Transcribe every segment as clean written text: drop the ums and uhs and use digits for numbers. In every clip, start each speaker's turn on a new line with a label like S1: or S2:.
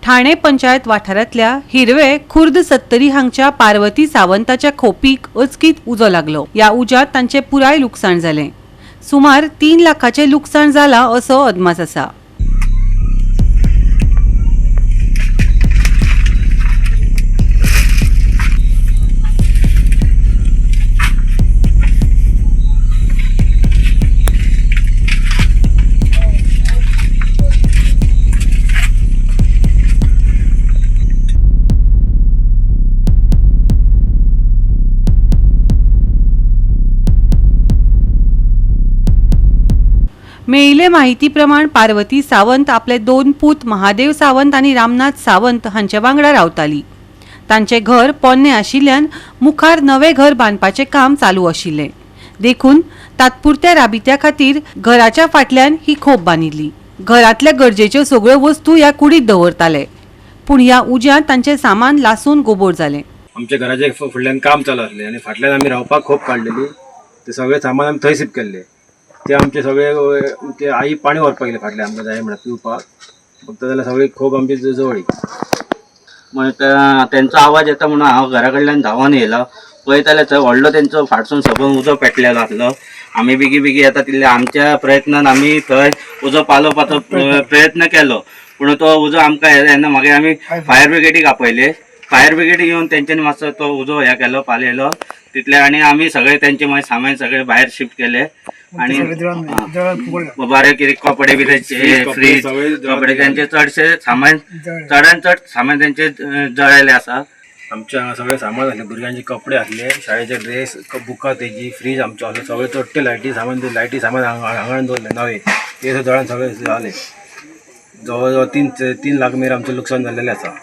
S1: ठाणे पंचायत वाठारांतल्या हिरवे खुर्द सत्तरी हांगच्या पार्वती सावंताच्या खोपीक अचकीत उजो लागलो। या उज्यात तांचे पुराय लुकसाण जालें। सुमार 3 लाखाचे लुकसाण जाला असो अदमास आसा। मेळिल्ले माहिती प्रमाण पार्वती सावंत आपले 2 पूत महादेव सावंत आणि रामनाथ सावंत हांचे वांगडा रावताली। तांचे घर पोन्ने आशिल्ल्यान मुखार नवे घर बांदपाचे काम चालू आशिल्ले। देखून तात्पुरत्या राबित्या खातीर घराच्या फाटल्यान ही खोप बांदिल्ली। घरातल्या गरजेच्यो सगळ्यो वस्तू ह्या कुडीत दवरताले, पूण ह्या उज्यांत तांचे सामान लासून गोबोर जालें।
S2: आमच्या घराचे फुडल्यान काम चालू आसलें आनी फाटल्यान आमी रावपाक खोप काडलेली। ते सगळे सामान आमी थंय शिफ्ट केल्ले। ते आमचे सगळे ते आई पाणी व्हरपाक गेले फाटल्यान आमकां जाय म्हणून पिवपाक, फक्त जाल्यार सगळी खोप आमची जवळी।
S3: मग त्यांचा आवाज येता म्हणून हांव घरा कडल्यान धांवून येयलो। पळयताले थंय व्हडलो तेंचो फाटसून सकून उजो पेटलेलो आसलो। आमी बेगी बेगी येता तितले आमच्या प्रयत्नान आमी थंय उजो पालोवपाचो प्रयत्न केलो, पूण तो उजो आमकां येना। मागीर आमी फायर ब्रिगेडीक आपयले। फायर ब्रिगेडीक येवन तेंच्यांनी मातसो तो उजो हे केलो, पालयलो तितले, आनी आमी सगळे तेंचे मागीर सामान सगळे भायर शिफ्ट केले। आणि बरे कितें कपडे बी तेंचे फ्रीज कपडे तेंचे चडशे सामान चडान चड सामान तेंचे जळयले आसा।
S2: आमच्या हांगा सगळे सामान आसले, भुरग्यांचे कपडे आसले, शाळेचे ड्रेस, बुकां तेजी, फ्रीज आमचो आसलो, सगळे चडटे लायटी सामान हांगा दवरले नवे, ते जळान सगळे जाले। जवळ जवळ 3 लाख मेर आमचें लुकसाण जाल्लेलें आसा।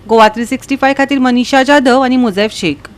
S1: गोवा 365 खातीर मनीषा जाधव आणि मुझैफ शेख।